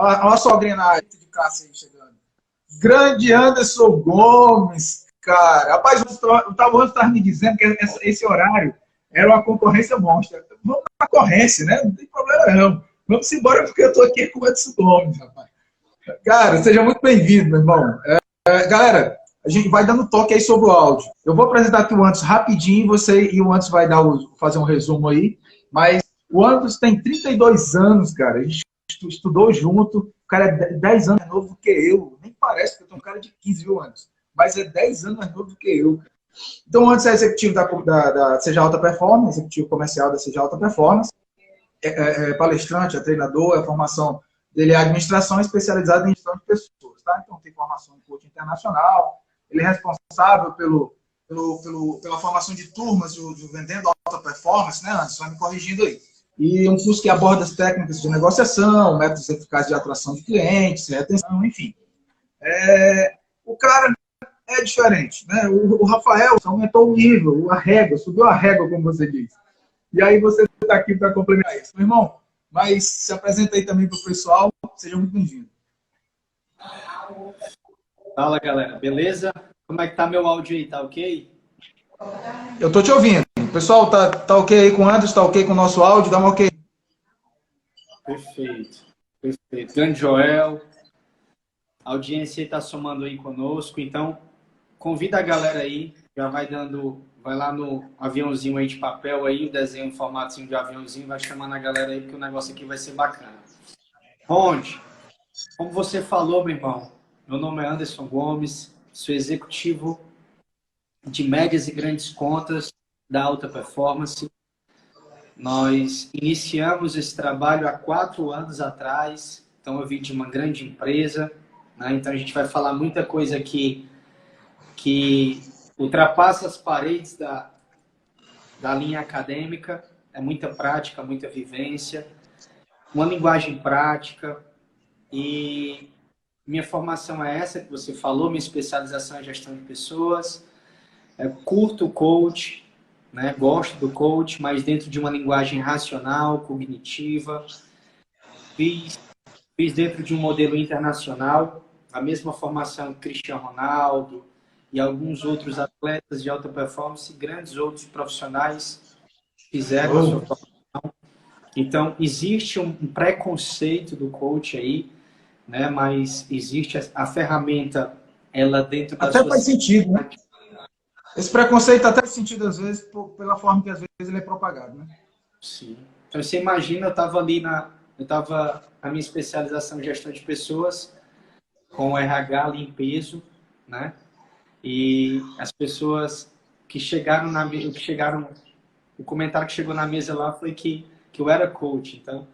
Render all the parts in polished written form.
Olha a sogrinha na área de caça aí chegando. Grande Anderson Gomes, cara. Rapaz, o Taboão estava me dizendo que esse horário era uma concorrência monstra. Vamos na concorrência, né? Não tem problema não. Vamos embora porque eu estou aqui com o Anderson Gomes, rapaz. Cara, seja muito bem-vindo, meu irmão. Galera, a gente vai dando toque aí sobre o áudio. Eu vou apresentar aqui o Anderson rapidinho, e o Anderson vai fazer um resumo aí. Mas o Anderson tem 32 anos, cara. A gente estudou junto. O cara é 10 anos mais novo do que eu. Nem parece que eu tenho um cara de 15, viu, Anderson? Mas é 10 anos mais novo do que eu. Então, o Anderson é executivo da Seja Alta Performance, executivo comercial da Seja Alta Performance. É palestrante, é treinador, a formação dele é administração especializada em gestão de pessoas, tá? Então tem formação em coaching internacional, ele é responsável pela formação de turmas de vendendo alta performance, né, Anderson? Vai me corrigindo aí. E um curso que aborda as técnicas de negociação, métodos eficazes de atração de clientes, retenção, enfim. O cara é diferente, né? O Rafael aumentou o nível, a régua, subiu a régua, como você diz. E aí você está aqui para complementar isso. Meu irmão, mas se apresenta aí também para o pessoal. Seja muito bem-vindo. Fala, galera. Beleza? Como é que tá meu áudio aí? Tá ok? Eu tô te ouvindo. Pessoal, tá ok aí com o Anderson? Tá ok com o nosso áudio? Dá um ok. Perfeito. Perfeito. Grande Joel. A audiência está somando aí conosco. Então, convida a galera aí. Já vai lá no aviãozinho aí de papel aí, o desenho, um formatinho de aviãozinho, vai chamando a galera aí, porque o negócio aqui vai ser bacana. Onde? Como você falou, meu irmão, meu nome é Anderson Gomes, sou executivo de médias e grandes contas da Alta Performance. Nós iniciamos esse trabalho há 4 anos atrás, então eu vim de uma grande empresa, né? Então a gente vai falar muita coisa aqui que ultrapassa as paredes da linha acadêmica, é muita prática, muita vivência, uma linguagem prática. E minha formação é essa que você falou, minha especialização é gestão de pessoas, curto o coach, né? Gosto do coach, mas dentro de uma linguagem racional, cognitiva. Fiz dentro de um modelo internacional, a mesma formação que Cristiano Ronaldo e alguns outros atletas de alta performance, grandes outros profissionais fizeram a sua formação. Então, existe um preconceito do coach aí, né? Mas existe a ferramenta, ela dentro da até sua... faz sentido, né? Esse preconceito até faz sentido, às vezes, pela forma que às vezes ele é propagado, né? Sim. Então, você imagina, eu estava na minha especialização em gestão de pessoas, com o RH ali em peso, né? E as pessoas que chegaram o comentário que chegou na mesa lá foi que eu era coach. Então,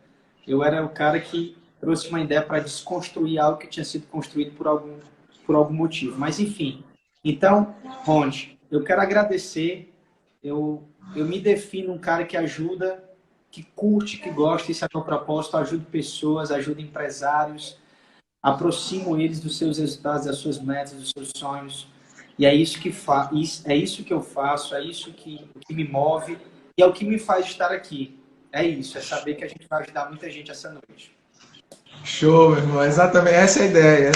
eu era o cara que trouxe uma ideia para desconstruir algo que tinha sido construído por algum motivo. Mas, enfim. Então, Ronde, eu quero agradecer. Eu me defino um cara que ajuda, que curte, que gosta, esse é o meu propósito, ajudo pessoas, ajudo empresários, aproximo eles dos seus resultados, das suas metas, dos seus sonhos. E é isso que eu faço, é isso que me move e é o que me faz estar aqui. É isso, é saber que a gente vai ajudar muita gente essa noite. Show, meu irmão. Exatamente. Essa é a ideia,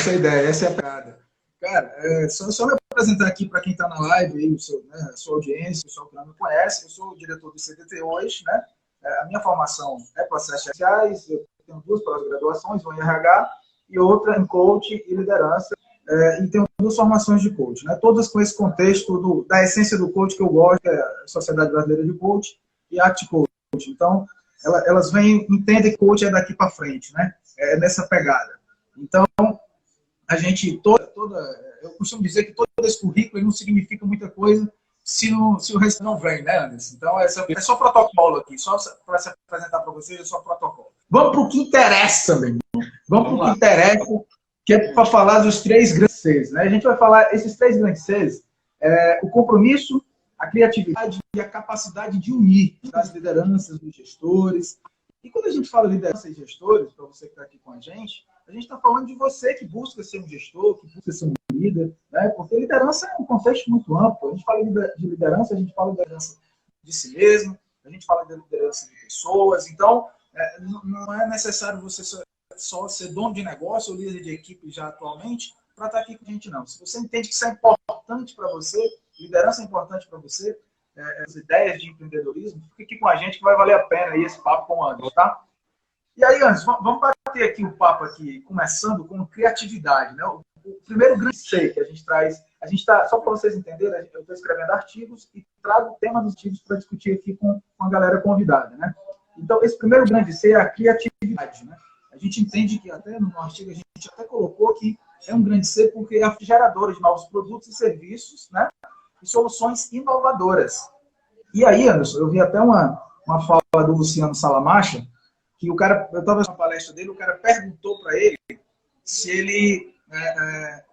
essa é a pegada. Cara, só me apresentar aqui para quem está na live, aí, a sua audiência, o pessoal que não me conhece. Eu sou o diretor do CDT hoje, né? A minha formação é processos sociais, eu tenho 2 pós-graduações, uma em RH e outra em coaching e liderança. E tenho 2 formações de coach, né? Todas com esse contexto da essência do coach que eu gosto, que é a Sociedade Brasileira de Coach e Act Coach. Então, elas entendem que coach é daqui para frente, né? É nessa pegada. Então, a gente, eu costumo dizer que todo esse currículo não significa muita coisa se o resto não vem, né, Anderson? Então, é só protocolo aqui, só para se apresentar para vocês, é só protocolo. Vamos para o que interessa, meu irmão. Vamos para o que interessa, que é para falar dos 3 grandes Cs, né? A gente vai falar, esses 3 grandes Cs, o compromisso, a criatividade e a capacidade de unir das lideranças, dos gestores. E quando a gente fala liderança e gestores, para você que está aqui com a gente está falando de você que busca ser um gestor, que busca ser um líder, né? Porque liderança é um contexto muito amplo. A gente fala de liderança, a gente fala de liderança de si mesmo, a gente fala de liderança de pessoas. Então, não é necessário você só ser dono de negócio ou líder de equipe já atualmente para estar aqui com a gente, não. Se você entende que isso é importante para você, liderança é importante para você, as ideias de empreendedorismo, fique aqui com a gente que vai valer a pena aí esse papo com o Anderson, tá? E aí, Anderson, vamos bater aqui o papo aqui, começando com criatividade, né? O primeiro grande C que a gente traz, a gente está, só para vocês entenderem, eu estou escrevendo artigos e trago o tema dos artigos para discutir aqui com a galera convidada, né? Então, esse primeiro grande C é a criatividade, né? A gente entende que até no artigo a gente até colocou que é um grande C porque é geradora de novos produtos e serviços, né? E soluções inovadoras. E aí, Anderson, eu vi até uma fala do Luciano Salamacha, que o cara, eu estava na palestra dele, o cara perguntou para ele se ele,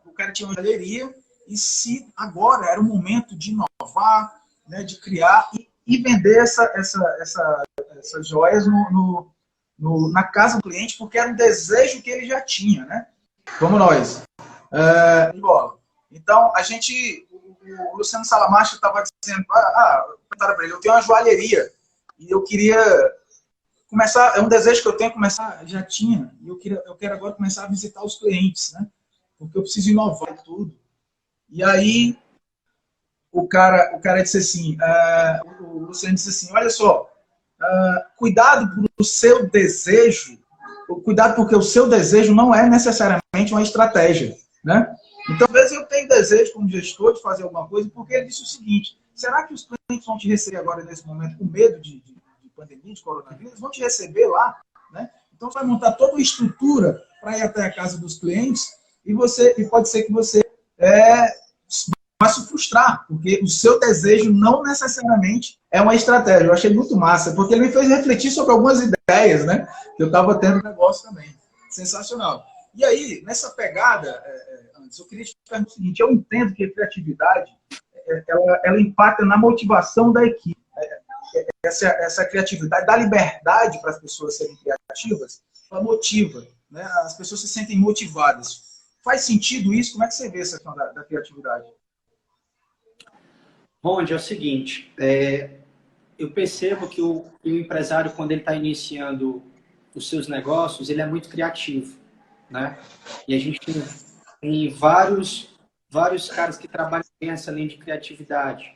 o cara tinha uma joalheria e se agora era o momento de inovar, né, de criar e vender essas joias na casa do cliente, porque era um desejo que ele já tinha, né? Como nós. Então, a gente, o Luciano Salamacha estava dizendo, perguntaram para ele, eu tenho uma joalheria e eu queria começar, é um desejo que eu tenho começar, já tinha, e eu quero agora começar a visitar os clientes, né? Porque eu preciso inovar tudo. E aí, o cara disse assim, o Luciano disse assim, olha só, cuidado pro seu desejo, cuidado porque o seu desejo não é necessariamente uma estratégia, né? Então, às vezes eu tenho desejo como gestor de fazer alguma coisa, porque ele disse o seguinte, será que os clientes vão te receber agora nesse momento com medo de pandemia, de coronavírus, vão te receber lá, né? Então você vai montar toda uma estrutura para ir até a casa dos clientes e pode ser que você vai se frustrar, porque o seu desejo não necessariamente é uma estratégia. Eu achei muito massa, porque ele me fez refletir sobre algumas ideias, né? Que eu estava tendo no negócio também. Sensacional. E aí, nessa pegada, antes, eu queria te perguntar o seguinte, eu entendo que a criatividade, ela impacta na motivação da equipe. Essa criatividade dá liberdade para as pessoas serem criativas, ela motiva, né? As pessoas se sentem motivadas. Faz sentido isso? Como é que você vê essa questão da criatividade? Ronde, é o seguinte, eu percebo que o empresário, quando ele está iniciando os seus negócios, ele é muito criativo, né? E a gente tem vários caras que trabalham nessa linha de criatividade.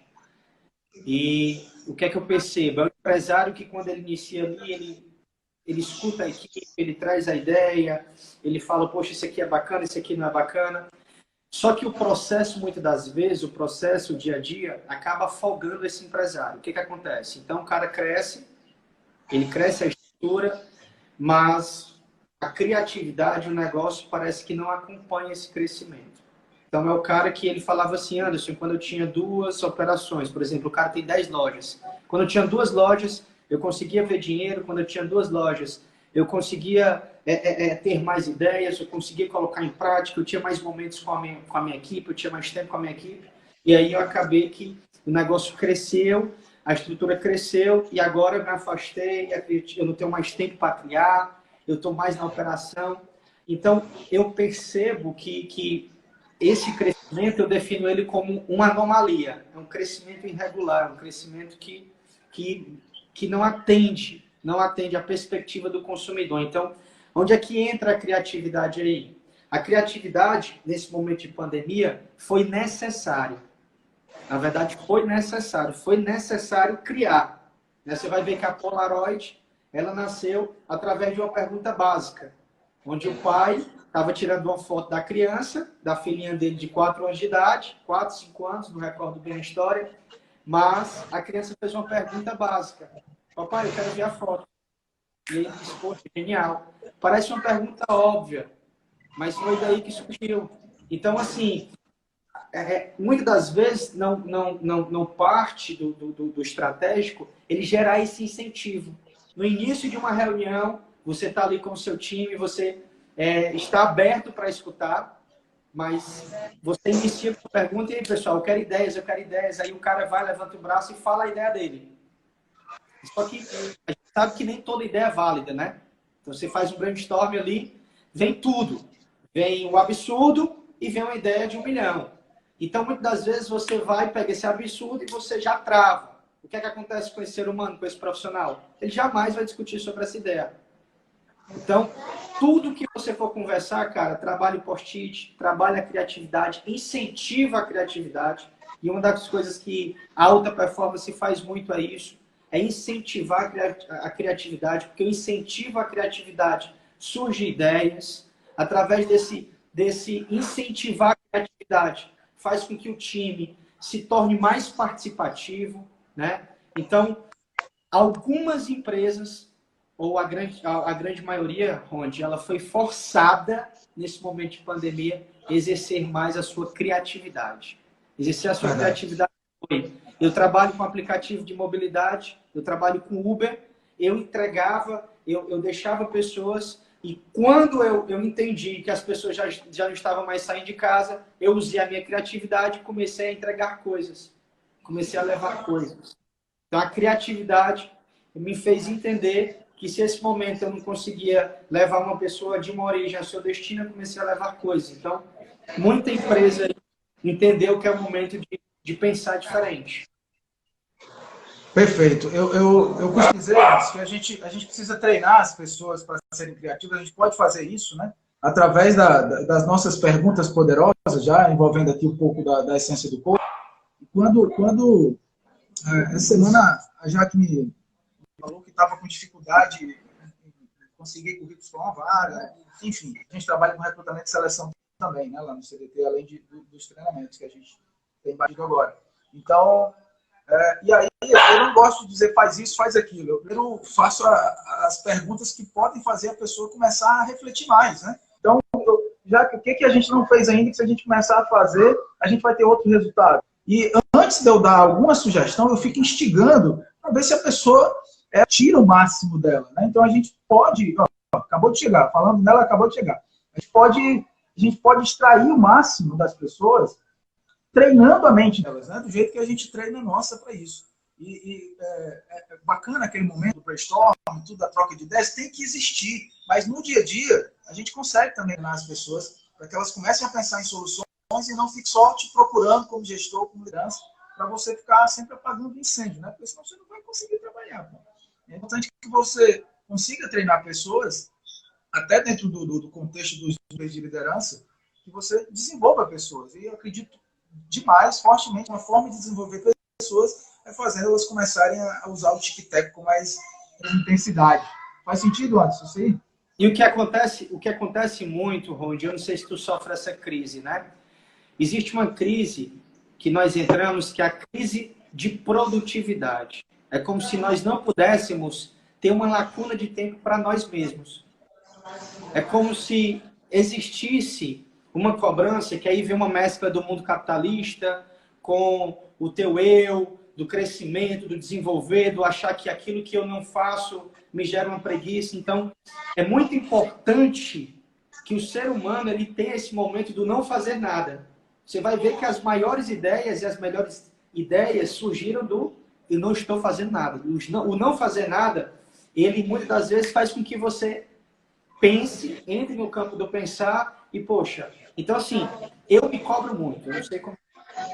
E o que é que eu percebo? É o empresário que, quando ele inicia ali, ele escuta a equipe, ele traz a ideia, ele fala, poxa, isso aqui é bacana, isso aqui não é bacana. Só que o processo, muitas das vezes, o processo, o dia a dia, acaba afogando esse empresário. O que que acontece? Então, o cara cresce, ele cresce a estrutura, mas a criatividade, o negócio, parece que não acompanha esse crescimento. Então, é o cara que ele falava assim, Anderson, quando eu tinha 2 operações, por exemplo, o cara tem 10 lojas. Quando eu tinha 2 lojas, eu conseguia ver dinheiro. Quando eu tinha 2 lojas, eu conseguia ter mais ideias, eu conseguia colocar em prática, eu tinha mais momentos com a minha equipe, eu tinha mais tempo com a minha equipe. E aí eu acabei que o negócio cresceu, a estrutura cresceu, e agora eu me afastei, eu não tenho mais tempo para criar, eu estou mais na operação. Então, eu percebo que esse crescimento, eu defino ele como uma anomalia. É um crescimento irregular, um crescimento que não atende a perspectiva do consumidor. Então, onde é que entra a criatividade aí? A criatividade, nesse momento de pandemia, foi necessário. Na verdade, foi necessário criar. Você vai ver que a Polaroid, ela nasceu através de uma pergunta básica, onde o pai estava tirando uma foto da criança, da filhinha dele de 4 anos de idade, 4, 5 anos, não recordo bem a história, mas a criança fez uma pergunta básica. Papai, eu quero ver a foto. E ele disse, poxa, genial. Parece uma pergunta óbvia, mas foi daí que surgiu. Então, assim, muitas das vezes não parte do estratégico ele gerar esse incentivo. No início de uma reunião, você está ali com o seu time, você está aberto para escutar, mas você inicia com a pergunta, e aí, pessoal, eu quero ideias. Aí o cara vai, levanta o braço e fala a ideia dele. Só que a gente sabe que nem toda ideia é válida, né? Então você faz um brainstorm ali, vem tudo. Vem o absurdo e vem uma ideia de 1 milhão. Então, muitas das vezes, você vai, pega esse absurdo e você já trava. O que é que acontece com esse ser humano, com esse profissional? Ele jamais vai discutir sobre essa ideia. Então, tudo que você for conversar, cara, trabalhe o post-it, trabalhe a criatividade, incentiva a criatividade. E uma das coisas que a alta performance faz muito é isso, é incentivar a criatividade, porque o incentivo à criatividade surge ideias, através desse incentivar a criatividade, faz com que o time se torne mais participativo, né? Então, algumas empresas, ou a grande maioria, Ronde, ela foi forçada, nesse momento de pandemia, a exercer mais a sua criatividade. Exercer a sua criatividade foi: eu trabalho com aplicativo de mobilidade, eu trabalho com Uber, eu entregava, eu deixava pessoas, e quando eu entendi que as pessoas já não estavam mais saindo de casa, eu usei a minha criatividade e comecei a entregar coisas. Comecei a levar coisas. Então, a criatividade me fez entender que se esse momento eu não conseguia levar uma pessoa de uma origem ao seu destino, eu comecei a levar coisas. Então, muita empresa entendeu que é o momento de pensar diferente. Perfeito. Eu costumo dizer que a gente precisa treinar as pessoas para serem criativas. A gente pode fazer isso, né? Através das nossas perguntas poderosas, já envolvendo aqui um pouco da essência do corpo. Quando essa semana a Jaque me falou que estava com dificuldade em conseguir currículos para uma vaga, enfim, a gente trabalha com recrutamento e seleção também, né, lá no CDT, além dos treinamentos que a gente tem batido agora. Então, e aí eu não gosto de dizer faz isso, faz aquilo. Eu primeiro faço as perguntas que podem fazer a pessoa começar a refletir mais, né? Então, já que o que a gente não fez ainda, que se a gente começar a fazer, a gente vai ter outro resultado. E antes de eu dar alguma sugestão, eu fico instigando para ver se a pessoa tira o máximo dela, né? Então a gente pode, acabou de chegar, falando nela, acabou de chegar. A gente pode extrair o máximo das pessoas treinando a mente delas, né? Do jeito que a gente treina a nossa para isso. É bacana aquele momento do brainstorm, tudo da troca de ideias, tem que existir. Mas no dia a dia, a gente consegue também treinar as pessoas para que elas comecem a pensar em soluções e não fique só te procurando como gestor, como liderança, para você ficar sempre apagando incêndio, né? Porque senão você não vai conseguir trabalhar. Pô. É importante que você consiga treinar pessoas, até dentro do contexto dos níveis de liderança, que você desenvolva pessoas. E eu acredito demais, fortemente, uma forma de desenvolver pessoas é fazendo elas começarem a usar o tic-tac com mais intensidade. Faz sentido, Anderson, isso aí? E o que acontece muito, Rondi, eu não sei se tu sofre essa crise, né? Existe uma crise que nós entramos, que é a crise de produtividade. É como se nós não pudéssemos ter uma lacuna de tempo para nós mesmos. É como se existisse uma cobrança, que aí vem uma mescla do mundo capitalista com o teu eu, do crescimento, do desenvolver, do achar que aquilo que eu não faço me gera uma preguiça. Então, é muito importante que o ser humano ele tenha esse momento do não fazer nada. Você vai ver que as maiores ideias e as melhores ideias surgiram do eu não estou fazendo nada. O não fazer nada, ele muitas das vezes faz com que você pense, entre no campo do pensar e, poxa, então assim, eu me cobro muito, eu não sei como,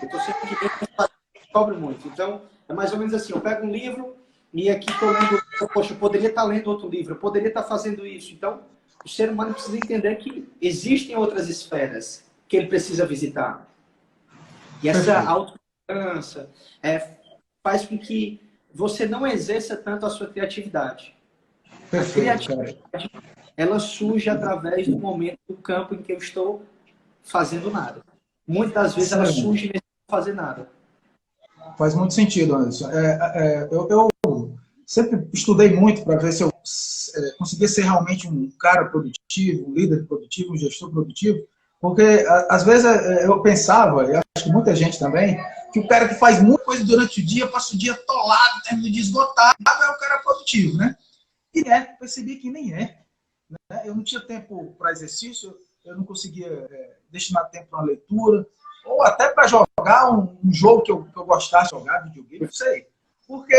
eu estou sempre aqui dentro, me cobro muito. Então, é mais ou menos assim, eu pego um livro e aqui estou lendo, poxa, eu poderia estar lendo outro livro, eu poderia estar fazendo isso. Então, o ser humano precisa entender que existem outras esferas que ele precisa visitar. E essa autoconfiança faz com que você não exerça tanto a sua criatividade. A criatividade, ela surge através do momento do campo em que eu estou fazendo nada. Muitas das vezes ela surge mesmo sem fazer nada. Faz muito sentido, Anderson. Eu sempre estudei muito para ver se eu conseguia ser realmente um cara produtivo, um líder produtivo, um gestor produtivo, porque às vezes eu pensava, e acho que muita gente também, que o cara que faz muita coisa durante o dia, passa o dia atolado, termina de esgotado, é o cara produtivo, né? E percebi que nem é. Né? Eu não tinha tempo para exercício, eu não conseguia destinar tempo para uma leitura, ou até para jogar um jogo que eu gostasse de jogar, videogame, não sei. Porque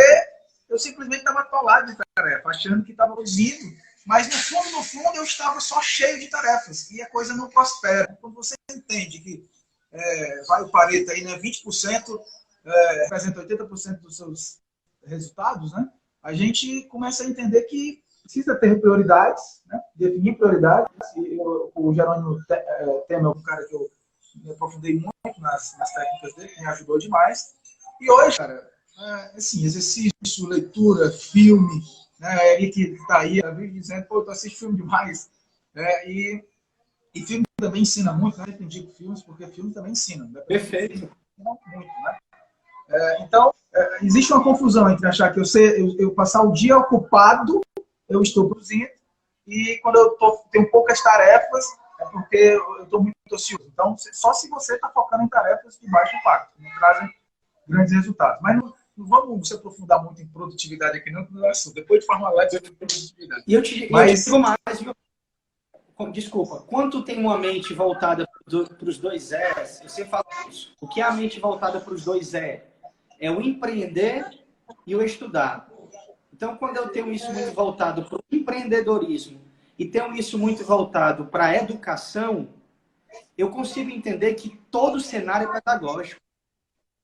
eu simplesmente estava atolado de tarefa, achando que estava produzindo, mas no fundo, eu estava só cheio de tarefas, e a coisa não prospera. Quando você entende que vai o Pareto aí, né, 20% representa 80% dos seus resultados, né? A gente começa a entender que precisa ter prioridades, né? Definir prioridades. O Jerônimo Temer é um cara que eu me aprofundei muito nas técnicas dele, que me ajudou demais. E hoje, cara, assim, exercício, leitura, filme, né? Ele que está aí, dizendo, pô, tu assiste filme demais. E filme também ensina muito, né? Eu digo filmes, porque filme também ensina. Né? Perfeito. Ensina muito, né? Então, existe uma confusão entre achar que eu passar o dia ocupado, eu estou produzindo, e quando eu tenho poucas tarefas, é porque eu estou muito ocioso. Então, só se você está focando em tarefas de baixo impacto, que não trazem grandes resultados. Mas não vamos se aprofundar muito em produtividade aqui, não, no assunto. Depois de forma live sobre produtividade. E eu te digo mais, viu? Desculpa, quando tem uma mente voltada para os dois E's, eu sempre falo isso. O que é a mente voltada para os dois E? É o empreender e o estudar. Então, quando eu tenho isso muito voltado para o empreendedorismo e tenho isso muito voltado para a educação, eu consigo entender que todo cenário é pedagógico.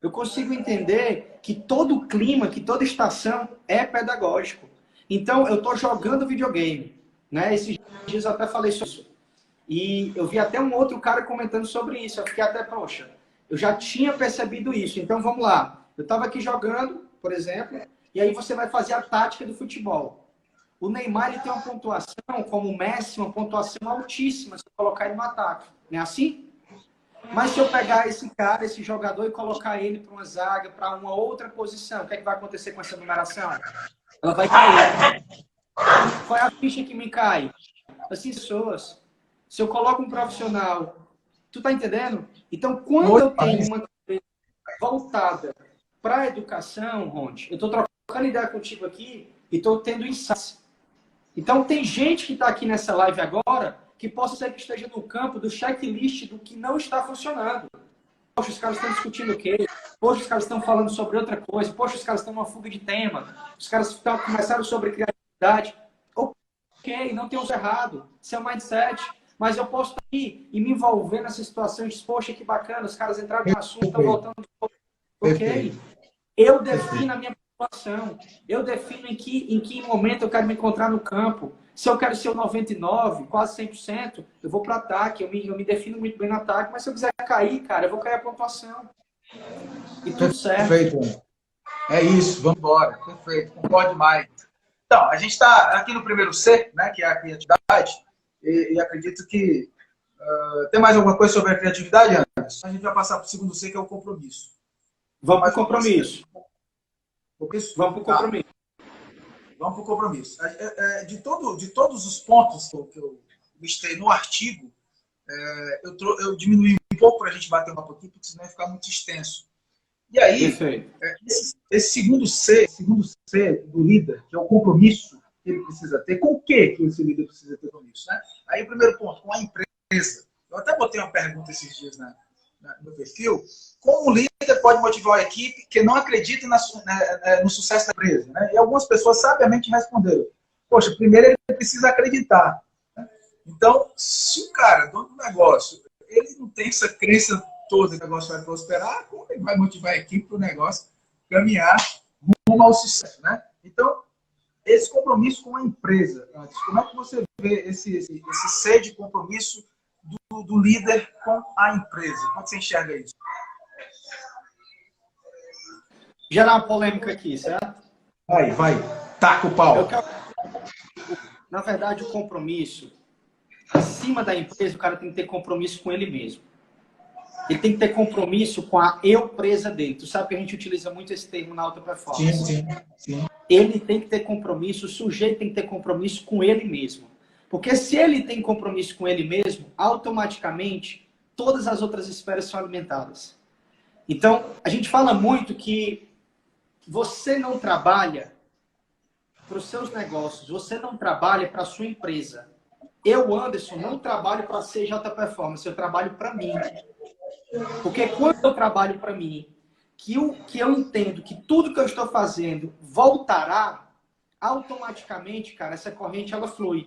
Eu consigo entender que todo clima, que toda estação é pedagógico. Então, eu estou jogando videogame. Né? Esses dias eu até falei sobre isso. E eu vi até um outro cara comentando sobre isso. Eu fiquei até, poxa, eu já tinha percebido isso. Então, vamos lá. Eu estava aqui jogando, por exemplo, e aí você vai fazer a tática do futebol. O Neymar ele tem uma pontuação, como o Messi, uma pontuação altíssima se eu colocar ele no ataque. Não é assim? Mas se eu pegar esse cara, esse jogador, e colocar ele para uma zaga, para uma outra posição, o que é que vai acontecer com essa numeração? Ela vai cair. Qual é a ficha que me cai? Assim, pessoas. Se eu coloco um profissional, tu tá entendendo? Então, quando eu tenho uma coisa voltada para a educação, Ronde, eu estou trocando ideia contigo aqui e estou tendo insights. Então, tem gente que está aqui nessa live agora que possa ser que esteja no campo do checklist do que não está funcionando. Poxa, os caras estão discutindo o quê? Poxa, os caras estão falando sobre outra coisa. Poxa, os caras estão numa fuga de tema. Os caras começaram sobre criatividade. Ok, não tem uso errado. Isso é um mindset. Mas eu posso estar aqui e me envolver nessa situação e dizer, poxa, que bacana, os caras entraram no assunto, estão voltando. Ok. Eu defino a minha pontuação. Eu defino em que momento eu quero me encontrar no campo. Se eu quero ser o 99, quase 100%, eu vou para o ataque. Eu me defino muito bem no ataque. Mas se eu quiser cair, cara, eu vou cair a pontuação. E tudo certo. Perfeito. É isso, vamos embora. Perfeito, concordo demais. Então, a gente está aqui no primeiro C, né, que é a criatividade, e acredito que tem mais alguma coisa sobre a criatividade, Anderson? A gente vai passar para o segundo C, que é o compromisso. Vamos para o compromisso. Vamos para o compromisso. Vamos para o compromisso. De todos os pontos que eu listei no artigo, eu diminuí um pouco para a gente bater um papo aqui, porque senão vai ficar muito extenso. E aí, esse segundo C do líder, que é o compromisso que ele precisa ter, com o que esse líder precisa ter compromisso? Né? Aí, o primeiro ponto, com a empresa. Eu até botei uma pergunta esses dias no perfil. Como o líder pode motivar a equipe que não acredita no sucesso da empresa? Né? E algumas pessoas sabiamente responderam. Poxa, primeiro ele precisa acreditar. Né? Então, se o cara, dono do negócio, ele não tem essa crença toda, o negócio vai prosperar, como ele vai motivar a equipe para o negócio caminhar rumo ao sucesso? Né? Então, esse compromisso com a empresa, antes, como é que você vê esse ser de compromisso do líder com a empresa? Como é que você enxerga isso? Gerar uma polêmica aqui, certo? Vai. Taca o pau. Na verdade, o compromisso, acima da empresa, o cara tem que ter compromisso com ele mesmo. Ele tem que ter compromisso com a eu-presa dele. Tu sabe que a gente utiliza muito esse termo na alta performance. Sim. Ele tem que ter compromisso, o sujeito tem que ter compromisso com ele mesmo. Porque se ele tem compromisso com ele mesmo, automaticamente, todas as outras esferas são alimentadas. Então, a gente fala muito que você não trabalha para os seus negócios, você não trabalha para a sua empresa. Eu, Anderson, não trabalho para ser de alta performance, eu trabalho para mim. Porque quando eu trabalho para mim, que eu entendo que tudo que eu estou fazendo voltará, automaticamente, cara, essa corrente ela flui.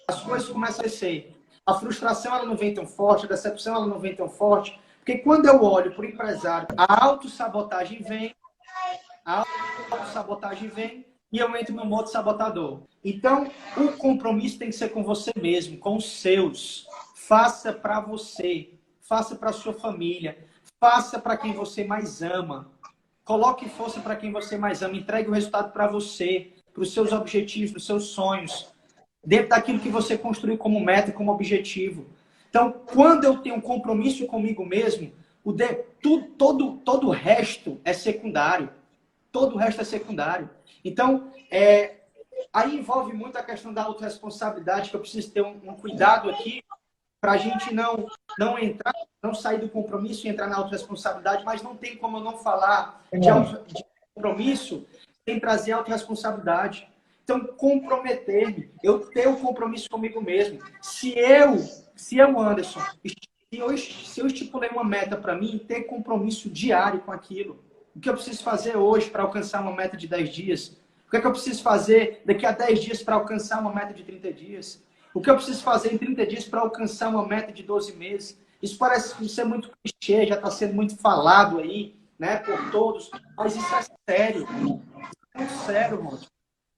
As coisas começam a descer. A frustração ela não vem tão forte, a decepção ela não vem tão forte. Porque quando eu olho para o empresário, a autossabotagem vem, e eu entro no modo sabotador. Então, o compromisso tem que ser com você mesmo, com os seus. Faça para você, faça para sua família, faça para quem você mais ama. Coloque força para quem você mais ama, entregue o resultado para você, para os seus objetivos, para os seus sonhos, dentro daquilo que você construiu como meta, como objetivo. Então, quando eu tenho um compromisso comigo mesmo, todo o resto é secundário. Todo o resto é secundário. Então, aí envolve muito a questão da autorresponsabilidade, que eu preciso ter um cuidado aqui para a gente não entrar, não sair do compromisso e entrar na autorresponsabilidade, mas não tem como eu não falar de compromisso sem trazer autorresponsabilidade. Então, comprometer-me, eu ter o compromisso comigo mesmo. Se eu, Anderson, se eu estipulei uma meta para mim, ter compromisso diário com aquilo. O que eu preciso fazer hoje para alcançar uma meta de 10 dias? O que é que eu preciso fazer daqui a 10 dias para alcançar uma meta de 30 dias? O que eu preciso fazer em 30 dias para alcançar uma meta de 12 meses? Isso parece ser muito clichê, já está sendo muito falado aí, né, por todos, mas isso é sério. É muito sério, mano.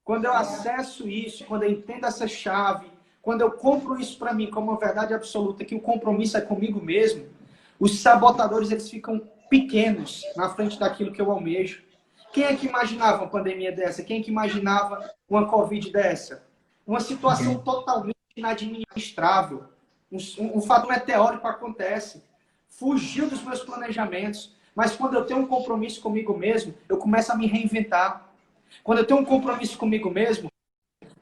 Quando eu acesso isso, quando eu entendo essa chave, quando eu compro isso para mim como uma verdade absoluta, que o compromisso é comigo mesmo, os sabotadores eles ficam pequenos na frente daquilo que eu almejo. Quem é que imaginava uma pandemia dessa? Quem é que imaginava uma Covid dessa? Uma situação totalmente inadministrável. Um fato meteórico acontece. Fugiu dos meus planejamentos. Mas quando eu tenho um compromisso comigo mesmo, eu começo a me reinventar. Quando eu tenho um compromisso comigo mesmo,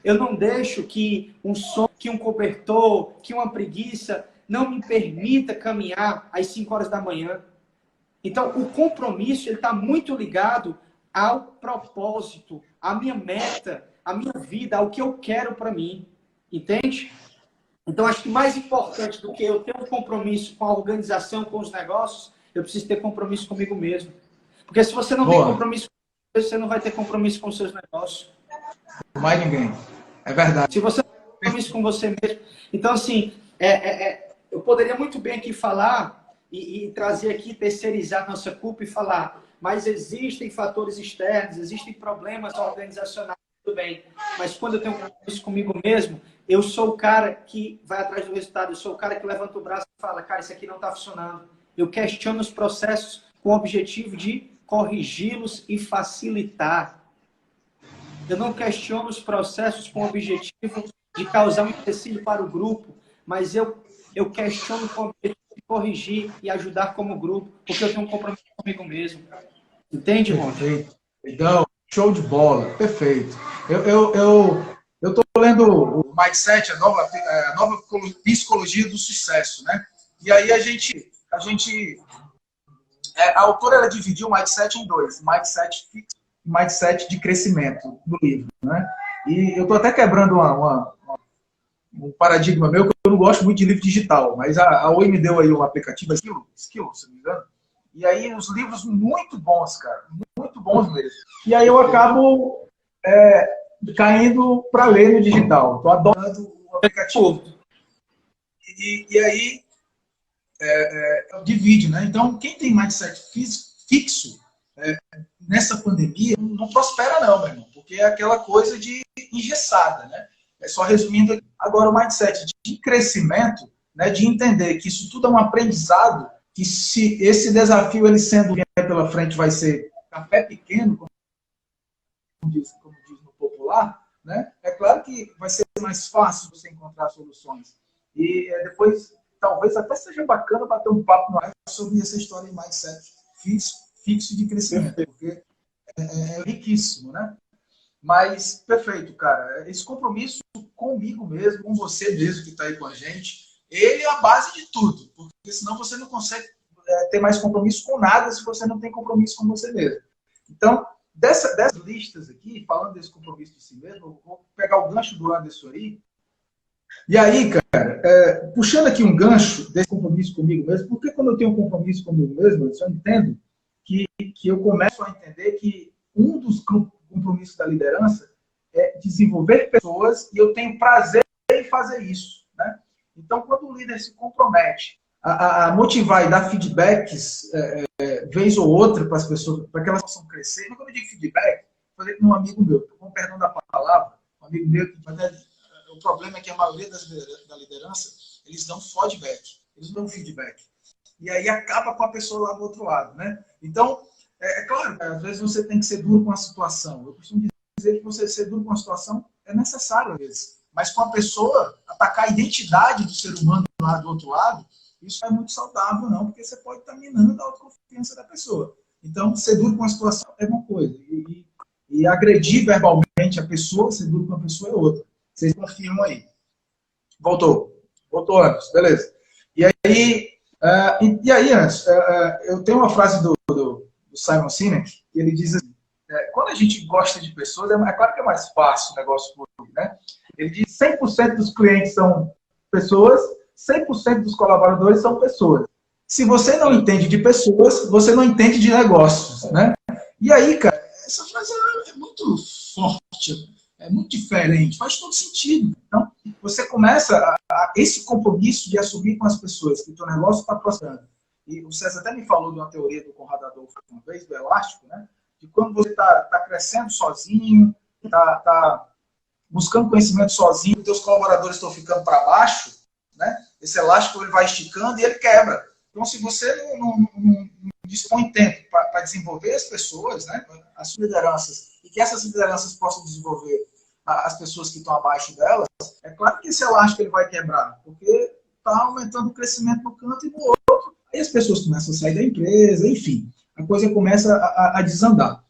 eu não deixo que um sono, que um cobertor, que uma preguiça não me permita caminhar às 5 horas da manhã. Então, o compromisso está muito ligado ao propósito, à minha meta, à minha vida, ao que eu quero para mim. Entende? Então, acho que mais importante do que eu ter um compromisso com a organização, com os negócios, eu preciso ter compromisso comigo mesmo. Porque se você não tem compromisso com você, você não vai ter compromisso com os seus negócios. Mais ninguém. É verdade. Se você não tem compromisso com você mesmo. Então, assim, eu poderia muito bem aqui falar e trazer aqui, terceirizar nossa culpa e falar, mas existem fatores externos, existem problemas organizacionais, tudo bem. Mas quando eu tenho compromisso comigo mesmo, eu sou o cara que vai atrás do resultado, eu sou o cara que levanta o braço e fala, cara, isso aqui não está funcionando. Eu questiono os processos com o objetivo de corrigi-los e facilitar. Eu não questiono os processos com o objetivo de causar um empecilho para o grupo, mas eu questiono com o objetivo de corrigir e ajudar como grupo, porque eu tenho um compromisso comigo mesmo. Entende, irmão? Perfeito. Então, show de bola. Perfeito. Eu estou lendo o Mindset, a nova psicologia do sucesso, né? E aí a autora ela dividiu o Mindset em dois, Mindset fixo e Mindset de crescimento do livro, né? E eu estou até quebrando um paradigma meu, que eu não gosto muito de livro digital, mas a Oi me deu aí um aplicativo, Skill, se não me engano, e aí os livros muito bons, cara, muito bons mesmo. E aí eu acabo caindo para ler no digital. Estou adorando o aplicativo. E aí divide, né? Então, quem tem mindset fixo nessa pandemia não prospera não, meu irmão, porque é aquela coisa de engessada, né? Só resumindo, agora o mindset de crescimento, né, de entender que isso tudo é um aprendizado, que se esse desafio ele sendo pela frente vai ser café pequeno, como diz no popular, né? É claro que vai ser mais fácil você encontrar soluções. E depois, talvez até seja bacana bater um papo mais sobre essa história de mindset fixo de crescimento, porque é riquíssimo, né? Mas, perfeito, cara. Esse compromisso comigo mesmo, com você mesmo que está aí com a gente, ele é a base de tudo, porque senão você não consegue ter mais compromisso com nada se você não tem compromisso com você mesmo. Então, dessas listas aqui, falando desse compromisso de si mesmo, eu vou pegar o gancho do Anderson aí. E aí, cara, puxando aqui um gancho desse compromisso comigo mesmo, porque quando eu tenho um compromisso comigo mesmo, eu entendo que eu começo a entender que um dos compromissos da liderança é desenvolver pessoas, e eu tenho prazer em fazer isso, né? Então, quando o líder se compromete a motivar e dar feedbacks vez ou outra para as pessoas, para que elas possam crescer, mas quando eu digo feedback, por exemplo, um amigo meu, com perdão da palavra, um amigo meu, o problema é que a maioria da liderança, eles dão feedback. Eles dão feedback. E aí acaba com a pessoa lá do outro lado, né? Então, claro, às vezes você tem que ser duro com a situação. Eu costumo dizer que você ser duro com a situação é necessário, às vezes. Mas com a pessoa, atacar a identidade do ser humano lá do outro lado, isso é muito saudável, não, porque você pode estar minando a autoconfiança da pessoa. Então, ser duro com a situação é uma coisa. E agredir verbalmente a pessoa, ser duro com a pessoa é outra. Vocês confirmam aí. Voltou, Anderson, beleza. E aí, Anderson, eu tenho uma frase do Simon Sinek, que ele diz assim, quando a gente gosta de pessoas, é claro que é mais fácil o negócio fluir, né? Ele diz 100% dos clientes são pessoas, 100% dos colaboradores são pessoas. Se você não entende de pessoas, você não entende de negócios, né? E aí, cara, essa frase é muito forte, é muito diferente, faz todo sentido. Então, você começa esse compromisso de assumir com as pessoas que o teu negócio está prosperando. E o César até me falou de uma teoria do Conrad Adolfo uma vez, do elástico, né? De quando você está crescendo sozinho, está buscando conhecimento sozinho, os teus colaboradores estão ficando para baixo, né? Esse elástico ele vai esticando e ele quebra. Então, se você não dispõe tempo para desenvolver as pessoas, né, as suas lideranças, e que essas lideranças possam desenvolver as pessoas que estão abaixo delas, é claro que esse elástico ele vai quebrar, porque está aumentando o crescimento no canto e no outro, aí as pessoas começam a sair da empresa, enfim, a coisa começa a desandar.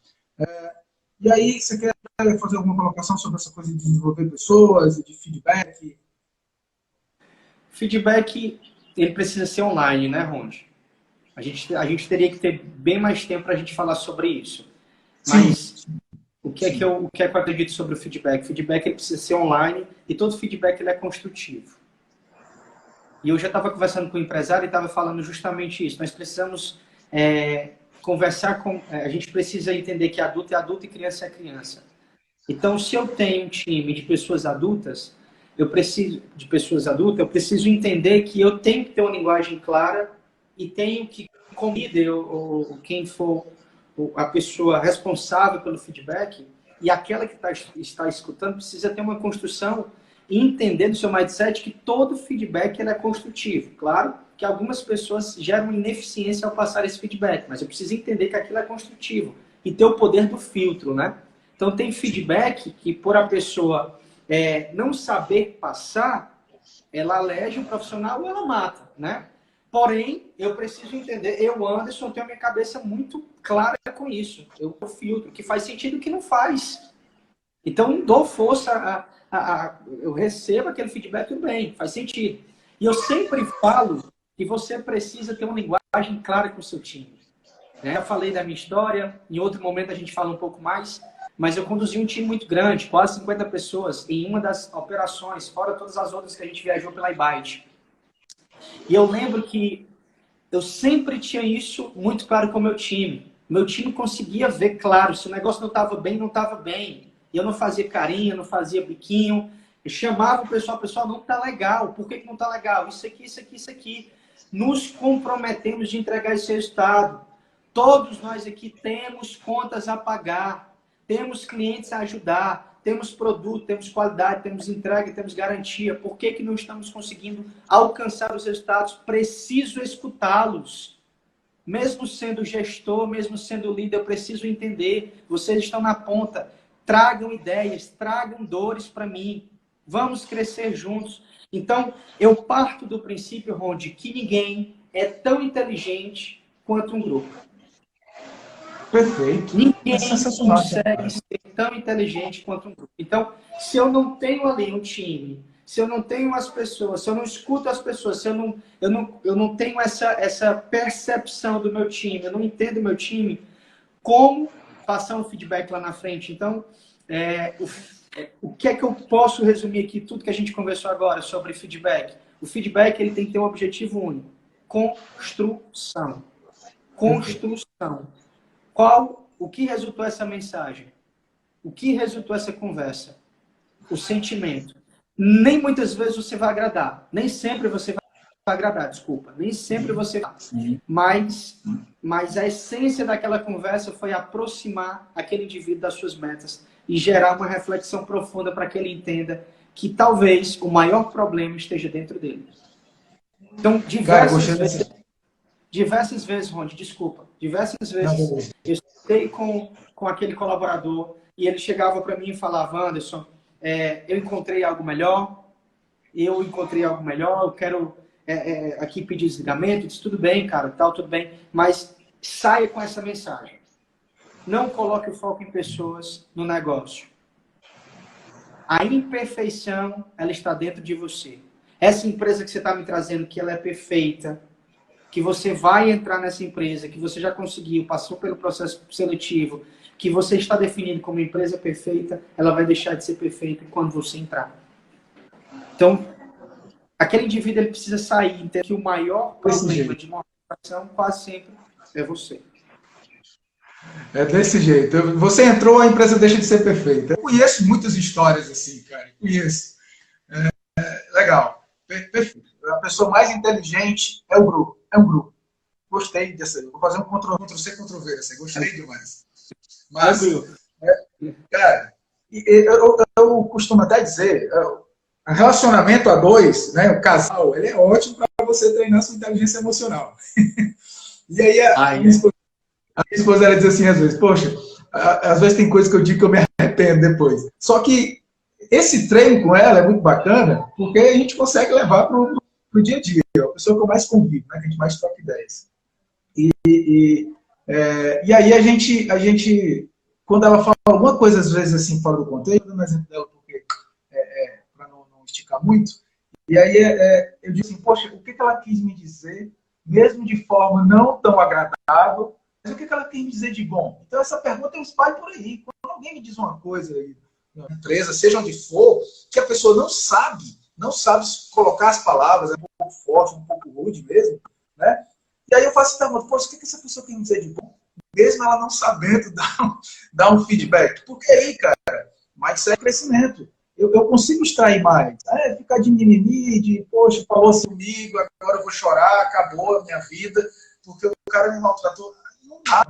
E aí, você quer fazer alguma colocação sobre essa coisa de desenvolver pessoas, de feedback? Feedback, ele precisa ser online, né, Ronde? A gente teria que ter bem mais tempo para a gente falar sobre isso. Mas o que é que eu acredito sobre o feedback? O feedback ele precisa ser online e todo feedback ele é construtivo. E eu já estava conversando com o empresário e estava falando justamente isso. Nós precisamos conversar com... a gente precisa entender que adulto é adulto e criança é criança. Então, se eu tenho um time de pessoas adultas, eu preciso entender que eu tenho que ter uma linguagem clara e tenho que, como líder ou quem for a pessoa responsável pelo feedback, e aquela que está escutando precisa ter uma construção e entender do seu mindset que todo feedback ele é construtivo. Claro que algumas pessoas geram ineficiência ao passar esse feedback, mas eu preciso entender que aquilo é construtivo e ter o poder do filtro, né? Então, tem feedback que, por a pessoa não saber passar, ela alege um profissional ou ela mata, né? Porém, eu preciso entender, eu, Anderson, tenho a minha cabeça muito clara com isso. Eu filtro, que faz sentido e que não faz. Então, dou força, eu recebo aquele feedback, tudo bem, faz sentido. E eu sempre falo que você precisa ter uma linguagem clara com o seu time. Já falei da minha história, em outro momento a gente fala um pouco mais, mas eu conduzi um time muito grande, quase 50 pessoas, em uma das operações, fora todas as outras que a gente viajou pela iByte. E eu lembro que eu sempre tinha isso muito claro com o meu time. Meu time conseguia ver claro se o negócio não estava bem, não estava bem. E eu não fazia carinho, não fazia biquinho. Eu chamava o pessoal, não está legal. Por que não está legal? Isso aqui, isso aqui, isso aqui. Nos comprometemos de entregar esse resultado. Todos nós aqui temos contas a pagar, temos clientes a ajudar, temos produto, temos qualidade, temos entrega, temos garantia. Por que não estamos conseguindo alcançar os resultados? Preciso escutá-los. Mesmo sendo gestor, mesmo sendo líder, eu preciso entender. Vocês estão na ponta. Tragam ideias, tragam dores para mim. Vamos crescer juntos. Então, eu parto do princípio, Ronde, que ninguém é tão inteligente quanto um grupo. Perfeito. Ninguém consegue ser tão inteligente quanto um grupo. Então, se eu não tenho ali um time, se eu não tenho as pessoas, se eu não escuto as pessoas, se eu não tenho essa percepção do meu time, eu não entendo o meu time, como passar um feedback lá na frente? Então, o que é que eu posso resumir aqui, tudo que a gente conversou agora sobre feedback? O feedback ele tem que ter um objetivo único. Construção. Construção. O que resultou essa mensagem? O que resultou essa conversa? O sentimento. Nem muitas vezes você vai agradar. Nem sempre você vai agradar, desculpa. Nem sempre você mas a essência daquela conversa foi aproximar aquele indivíduo das suas metas e gerar uma reflexão profunda para que ele entenda que talvez o maior problema esteja dentro dele. Então, diversas vezes, Ronde, desculpa, diversas vezes eu estei com aquele colaborador e ele chegava para mim e falava, Anderson, eu encontrei algo melhor, eu quero aqui pedir desligamento, disse, tudo bem, cara, tudo bem, mas saia com essa mensagem. Não coloque o foco em pessoas no negócio. A imperfeição, ela está dentro de você. Essa empresa que você está me trazendo, que ela é perfeita, que você vai entrar nessa empresa, que você já conseguiu, passou pelo processo seletivo, que você está definindo como empresa perfeita, ela vai deixar de ser perfeita quando você entrar. Então, aquele indivíduo ele precisa sair, entender que o maior problema de uma organização quase sempre é você. É desse jeito. Você entrou, a empresa deixa de ser perfeita. Eu conheço muitas histórias assim, cara. Conheço. Legal. Perfeito. A pessoa mais inteligente é o grupo. É um grupo. Gostei dessa aí. Vou fazer um Ctrl-C, Ctrl-V. Gostei demais. Mas, cara, eu costumo até dizer, o relacionamento a dois, né, o casal, ele é ótimo para você treinar sua inteligência emocional. E aí a minha esposa ela diz assim às vezes, poxa, às vezes tem coisas que eu digo que eu me arrependo depois. Só que esse treino com ela é muito bacana, porque a gente consegue levar para o dia a dia. É a pessoa que eu mais convivo, né, que a gente mais troca ideias. E aí a gente, quando ela fala alguma coisa, às vezes assim, fora do contexto, dando um exemplo dela, porque para não esticar muito, e aí eu disse assim, poxa, o que ela quis me dizer, mesmo de forma não tão agradável, mas o que ela quis me dizer de bom? Então essa pergunta eu espalho por aí. Quando alguém me diz uma coisa aí, na empresa, seja onde for, que a pessoa não sabe colocar as palavras, é um pouco forte, um pouco rude mesmo, né? E aí eu faço a pergunta, poxa, o que essa pessoa quer me dizer de bom? Mesmo ela não sabendo dar um feedback. Porque aí, cara, mindset é crescimento. Eu consigo extrair mais. Ficar de mimimi, de, poxa, falou assim comigo, agora eu vou chorar, acabou a minha vida, porque o cara me maltratou. Não dá,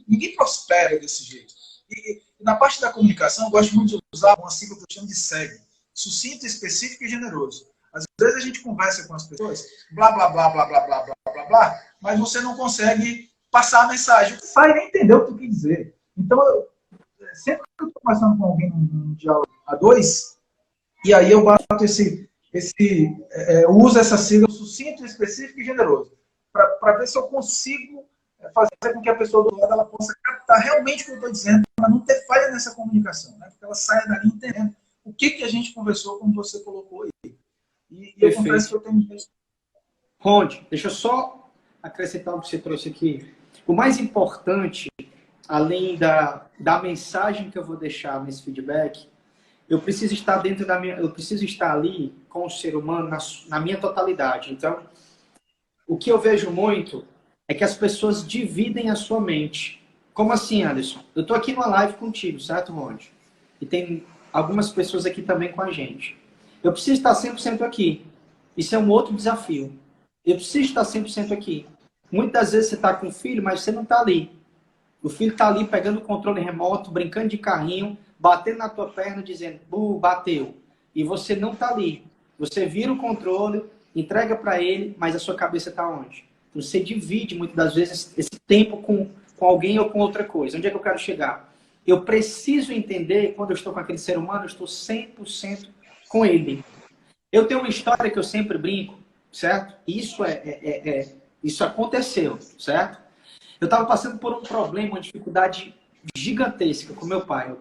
ninguém prospera desse jeito. E na parte da comunicação, eu gosto muito de usar uma sigla que eu chamo de SEG. Sucinto, específico e generoso. Às vezes a gente conversa com as pessoas, blá, blá, blá, blá, blá, blá, blá, blá, blá, mas você não consegue passar a mensagem. Você sai nem entender o que tu quer dizer. Então, sempre que eu estou conversando com alguém num diálogo a dois, e aí eu bato eu uso essa sigla sucinto, específico e generoso, para ver se eu consigo fazer com que a pessoa do lado ela possa captar realmente o que eu estou dizendo, para não ter falha nessa comunicação, né? Porque ela saia dali entendendo o que a gente conversou, como você colocou aí. E eu confesso que eu tenho... Ronde, deixa eu só acrescentar o que você trouxe aqui. O mais importante, além da mensagem que eu vou deixar nesse feedback, eu preciso estar eu preciso estar ali com o ser humano na minha totalidade. Então, o que eu vejo muito é que as pessoas dividem a sua mente. Como assim, Anderson? Eu estou aqui numa live contigo, certo, Ronde? E tem algumas pessoas aqui também com a gente. Eu preciso estar 100% aqui. Isso é um outro desafio. Eu preciso estar 100% aqui. Muitas vezes você está com o filho, mas você não está ali. O filho está ali pegando o controle remoto, brincando de carrinho, batendo na tua perna, dizendo, bateu. E você não está ali. Você vira o controle, entrega para ele, mas a sua cabeça está onde? Você divide, muitas das vezes, esse tempo com alguém ou com outra coisa. Onde é que eu quero chegar? Eu preciso entender, quando eu estou com aquele ser humano, eu estou 100% com ele. Eu tenho uma história que eu sempre brinco, certo? Isso aconteceu, certo? Eu estava passando por um problema, uma dificuldade gigantesca com meu pai.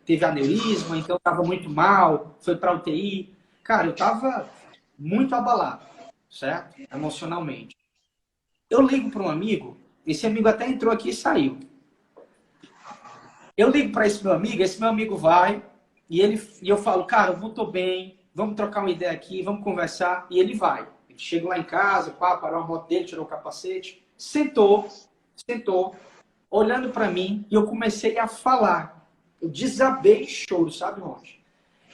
Teve aneurisma, então estava muito mal, foi para UTI. Cara, eu estava muito abalado, certo? Emocionalmente. Eu ligo para um amigo, esse amigo até entrou aqui e saiu. Eu ligo para esse meu amigo vai, e eu falo, cara, eu não estou bem, vamos trocar uma ideia aqui, vamos conversar, e ele vai. Ele chega lá em casa, parou a moto dele, tirou o capacete, sentou, olhando para mim, e eu comecei a falar. Eu desabei choro, sabe, Ronde?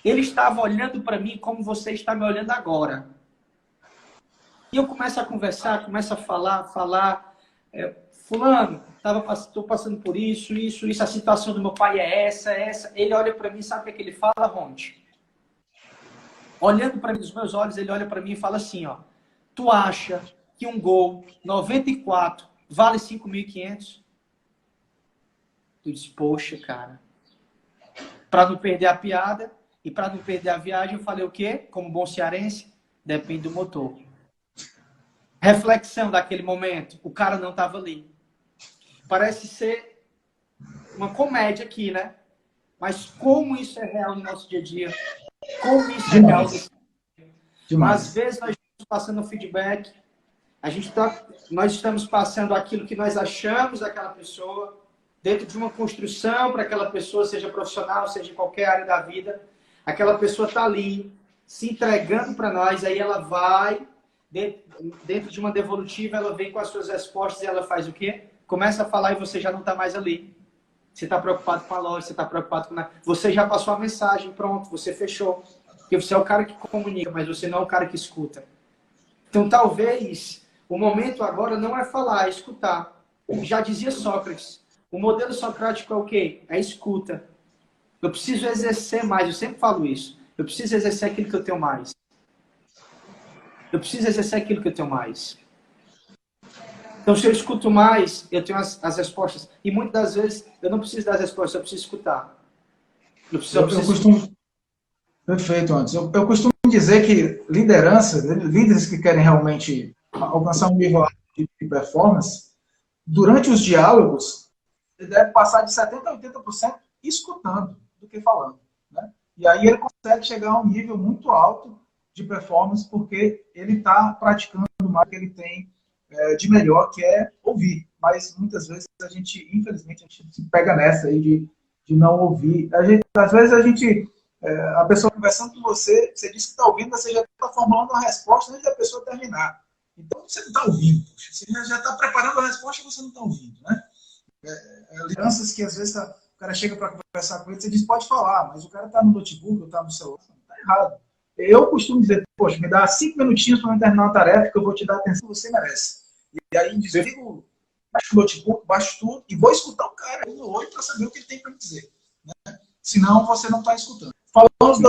Ele estava olhando para mim como você está me olhando agora. E eu começo a conversar, começo a falar. Fulano, estou passando por isso, a situação do meu pai é essa. Ele olha para mim, sabe o que é que ele fala, Ronde? Olhando para mim nos meus olhos, ele olha para mim e fala assim, ó. Tu acha que um Gol 94 vale 5.500? Tu diz, poxa, cara. Para não perder a piada e para não perder a viagem, eu falei o quê? Como bom cearense, depende do motor. Reflexão daquele momento, o cara não estava ali. Parece ser uma comédia aqui, né? Mas como isso é real no nosso dia a dia? Como isso é real? Demais. Às vezes nós estamos passando feedback, nós estamos passando aquilo que nós achamos daquela pessoa, dentro de uma construção para aquela pessoa, seja profissional, seja em qualquer área da vida. Aquela pessoa está ali, se entregando para nós, aí ela vai, dentro de uma devolutiva, ela vem com as suas respostas e ela faz o quê? Começa a falar e você já não está mais ali. Você está preocupado com a loja, você está preocupado com nada. Você já passou a mensagem, pronto, você fechou. Porque você é o cara que comunica, mas você não é o cara que escuta. Então, talvez, o momento agora não é falar, é escutar. Já dizia Sócrates, o modelo socrático é o quê? É escuta. Eu preciso exercer mais, eu sempre falo isso. Eu preciso exercer aquilo que eu tenho mais. Eu preciso exercer aquilo que eu tenho mais. Então, se eu escuto mais, eu tenho as respostas. E muitas das vezes, eu não preciso das respostas, eu preciso escutar. Eu costumo... Perfeito, Anderson. Eu costumo dizer que liderança, líderes que querem realmente alcançar um nível alto de performance, durante os diálogos, deve passar de 70% a 80% escutando do que falando. Né? E aí ele consegue chegar a um nível muito alto de performance, porque ele está praticando mais que ele tem de melhor, que é ouvir. Mas muitas vezes a gente, infelizmente, a gente se pega nessa aí de não ouvir. Às vezes a pessoa conversando com você, você diz que está ouvindo, você já está formulando uma resposta antes da pessoa terminar. Então você não está ouvindo. Você já está preparando a resposta e você não está ouvindo. Né? Lideranças que às vezes o cara chega para conversar com ele, você diz, pode falar, mas o cara está no notebook ou está no celular, está errado. Eu costumo dizer, poxa, me dá 5 minutinhos para terminar uma tarefa que eu vou te dar a atenção que você merece. E aí desligo, baixo o notebook, baixo tudo e vou escutar o cara no olho para saber o que ele tem para me dizer. Né? Senão você não está escutando. Falamos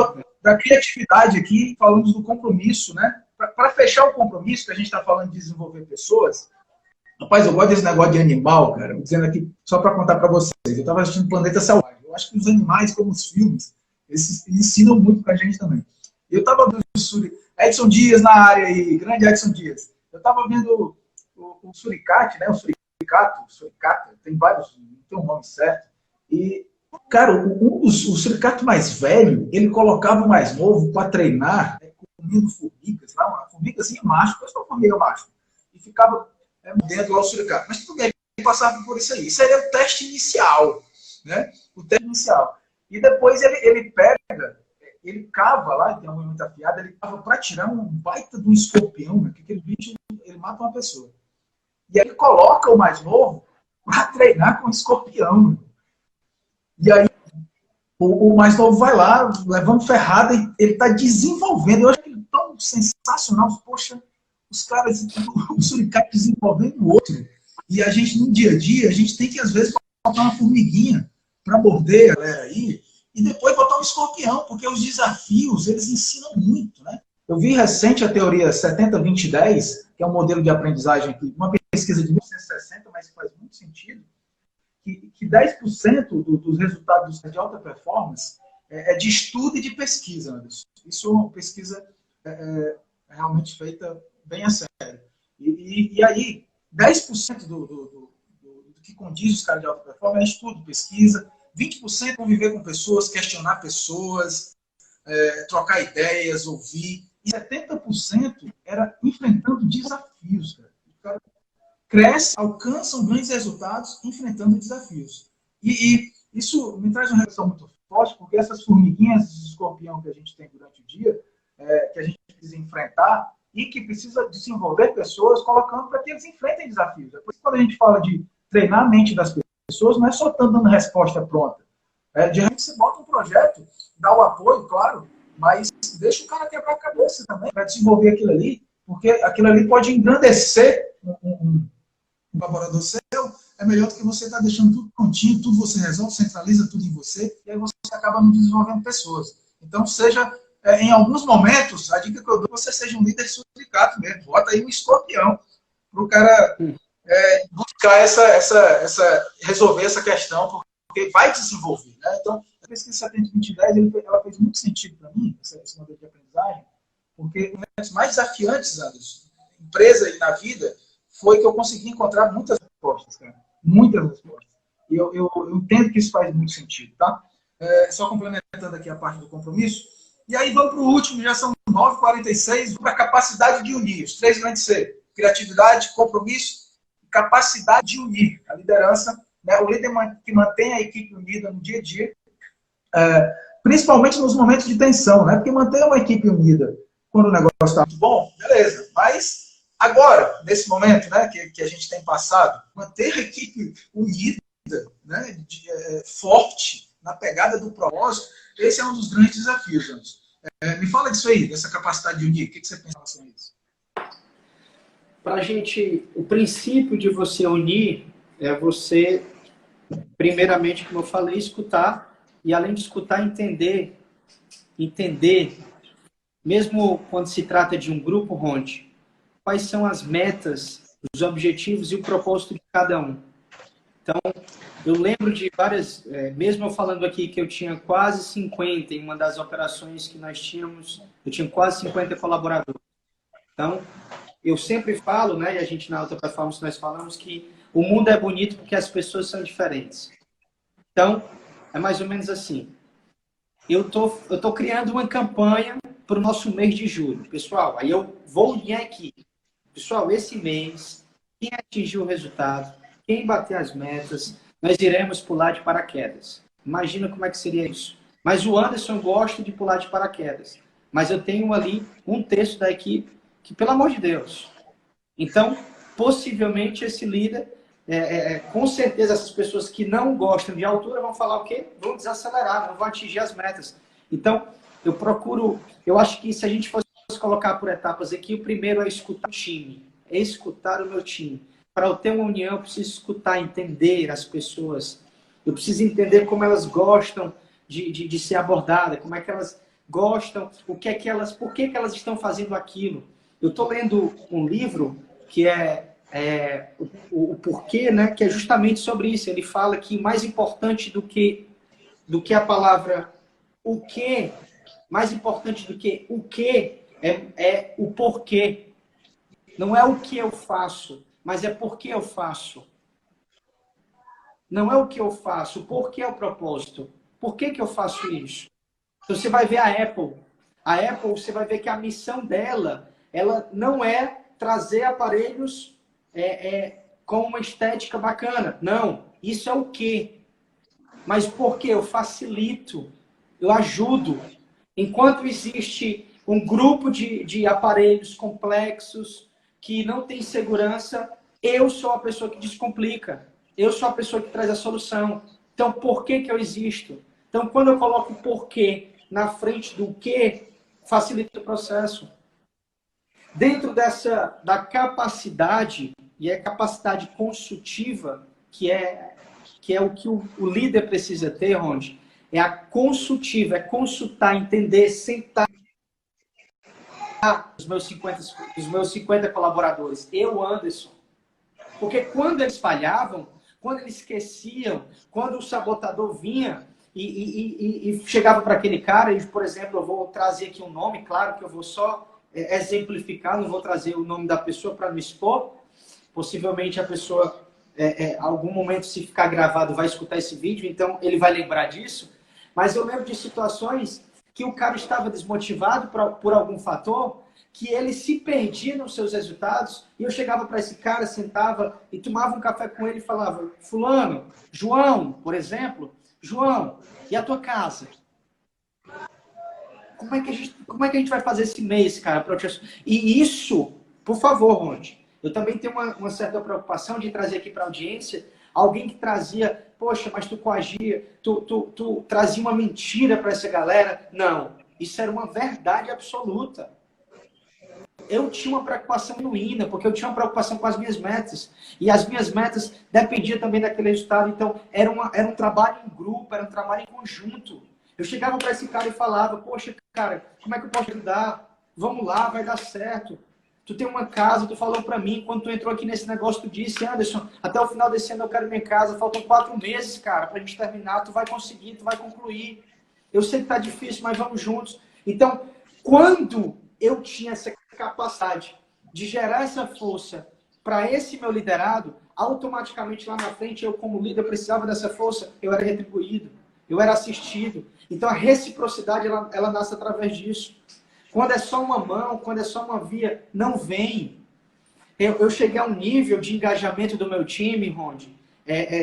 da criatividade aqui, falamos do compromisso, né? Para fechar o compromisso, que a gente está falando de desenvolver pessoas, rapaz, eu gosto desse negócio de animal, cara, dizendo aqui, só para contar para vocês, eu estava assistindo Planeta Selvagem, eu acho que os animais, como os filmes, eles ensinam muito para a gente também. Eu estava vendo o Edson Dias na área aí, grande Edson Dias, eu estava vendo o suricate, né, o suricato, tem vários, não tem um nome certo, e, cara, o suricato mais velho, ele colocava o mais novo para treinar, comendo formigas, lá, uma formigazinha macho, parece uma formiga macho, e ficava dentro lá o suricato. Mas tudo bem, ele passava por isso aí. Isso aí é o teste inicial, né? O teste inicial. E depois ele pega, ele cava lá, tem uma muito afiada, ele cava para tirar um baita de um escorpião, né? Que aquele bicho, ele mata uma pessoa. E aí ele coloca o mais novo para treinar com o escorpião. E aí o mais novo vai lá, levando ferrada, e ele está desenvolvendo. Eu acho que ele é tão sensacional. Poxa, os caras, o suricato desenvolvendo o outro. E a gente, no dia a dia, a gente tem que, às vezes, botar uma formiguinha para morder a galera aí, e depois botar um escorpião, porque os desafios, eles ensinam muito, né? Eu vi recente a teoria 70-20-10, que é um modelo de aprendizagem aqui, uma pesquisa de 1960, mas que faz muito sentido, que 10% dos resultados de alta performance é de estudo e de pesquisa, Anderson. Isso é uma pesquisa realmente feita bem a sério. E aí, 10% do que condiz os caras de alta performance é estudo, pesquisa, 20% conviver com pessoas, questionar pessoas, trocar ideias, ouvir, e 70% era enfrentando desafios, cara. O cara cresce, alcançam grandes resultados enfrentando desafios. E isso me traz uma reflexão muito forte, porque essas formiguinhas de escorpião que a gente tem durante o dia, que a gente precisa enfrentar e que precisa desenvolver pessoas colocando para que eles enfrentem desafios. É por isso que quando a gente fala de treinar a mente das pessoas, não é só dando resposta pronta. De repente você bota um projeto, dá o apoio, claro, mas deixa o cara quebrar a cabeça também para desenvolver aquilo ali, Porque aquilo ali pode engrandecer um colaborador seu, é melhor do que você estar deixando tudo prontinho, tudo você resolve, centraliza tudo em você, e aí você acaba não desenvolvendo pessoas. Então, seja, em alguns momentos, a dica que eu dou é que você seja um líder suricato mesmo. Bota aí um escorpião para o cara buscar resolver essa questão, porque vai desenvolver. Né? Então, a pesquisa 70-20-10, ela fez muito sentido para mim, esse modelo de aprendizagem, porque os mais desafiantes, Anderson, na empresa e na vida, foi que eu consegui encontrar muitas respostas, cara. Muitas respostas. E eu entendo que isso faz muito sentido, tá? Só complementando aqui a parte do compromisso. E aí vamos para o último, já são 9h46, para a capacidade de unir. Os 3 grandes C. Criatividade, compromisso e capacidade de unir. A liderança, né? O líder que mantém a equipe unida no dia a dia, principalmente nos momentos de tensão, né? Porque manter uma equipe unida quando o negócio está muito bom, beleza. Mas agora, nesse momento, né, que a gente tem passado, manter a equipe unida, né, forte, na pegada do propósito, esse é um dos grandes desafios, Anderson. Me fala disso aí, dessa capacidade de unir. O que você pensa em relação a isso? Para a gente, o princípio de você unir é você, primeiramente, como eu falei, escutar, e além de escutar, entender, mesmo quando se trata de um grupo, Ronde, quais são as metas, os objetivos e o propósito de cada um. Então, eu lembro de várias, mesmo eu falando aqui que eu tinha quase 50 em uma das operações que nós tínhamos, eu tinha quase 50 colaboradores. Então, eu sempre falo, né, e a gente na Alta Performance nós falamos que o mundo é bonito porque as pessoas são diferentes. Então, é mais ou menos assim. Eu tô criando uma campanha para o nosso mês de julho. Pessoal, aí eu vou unir aqui. Pessoal, esse mês, quem atingiu o resultado, quem bater as metas, nós iremos pular de paraquedas. Imagina como é que seria isso. Mas o Anderson gosta de pular de paraquedas. Mas eu tenho ali um terço da equipe que, pelo amor de Deus. Então, possivelmente esse líder, com certeza essas pessoas que não gostam de altura vão falar o quê? Vão desacelerar, não vão atingir as metas. Então, eu acho que se a gente fosse colocar por etapas aqui, o primeiro é escutar o time, é escutar o meu time. Para eu ter uma união, eu preciso escutar, entender as pessoas. Eu preciso entender como elas gostam de ser abordadas, como é que elas gostam, por que elas estão fazendo aquilo. Eu estou lendo um livro que o porquê, né, que é justamente sobre isso. Ele fala que mais importante do que a palavra o que, mais importante do que o que é o porquê. Não é o que eu faço, mas é por que eu faço. Não é o que eu faço, por que é o propósito. Por que eu faço isso? Então, você vai ver a Apple. A Apple, você vai ver que a missão dela, ela não é trazer aparelhos com uma estética bacana. Não, isso é o quê? Mas por que? Eu facilito, eu ajudo. Enquanto existe um grupo de aparelhos complexos que não tem segurança, eu sou a pessoa que descomplica. Eu sou a pessoa que traz a solução. Então, por que eu existo? Então, quando eu coloco o porquê na frente do que, facilita o processo. Dentro da capacidade, e é capacidade consultiva, que é o que o líder precisa ter, Ronde, é a consultiva, é consultar, entender, sentar os meus 50 colaboradores, eu, Anderson. Porque quando eles falhavam, quando eles esqueciam, quando o sabotador vinha e chegava para aquele cara, e, por exemplo, eu vou trazer aqui um nome, claro que eu vou só exemplificar, não vou trazer o nome da pessoa para não expor. Possivelmente a pessoa, algum momento, se ficar gravado, vai escutar esse vídeo, então ele vai lembrar disso. Mas eu lembro de situações que o cara estava desmotivado por algum fator, que ele se perdia nos seus resultados, e eu chegava para esse cara, sentava e tomava um café com ele e falava: fulano, João, por exemplo, João, e a tua casa? Como é que a gente vai fazer esse mês, cara? E isso, por favor, Ronde, eu também tenho uma certa preocupação de trazer aqui para a audiência alguém que trazia, poxa, mas tu coagia, tu trazia uma mentira para essa galera. Não, isso era uma verdade absoluta. eu tinha uma preocupação genuína, porque eu tinha uma preocupação com as minhas metas. E as minhas metas dependiam também daquele resultado. Então, era um trabalho em grupo, era um trabalho em conjunto. Eu chegava para esse cara e falava, poxa, cara, como é que eu posso ajudar? Vamos lá, vai dar certo. Tu tem uma casa, tu falou para mim, quando tu entrou aqui nesse negócio, tu disse, Anderson, até o final desse ano eu quero minha casa, faltam 4 meses, cara, pra gente terminar, tu vai conseguir, tu vai concluir. Eu sei que tá difícil, mas vamos juntos. Então, quando eu tinha essa capacidade de gerar essa força para esse meu liderado, automaticamente lá na frente, eu como líder precisava dessa força, eu era retribuído, eu era assistido. Então a reciprocidade, ela nasce através disso. Quando é só uma mão, quando é só uma via, não vem. Eu cheguei a um nível de engajamento do meu time, Rondi,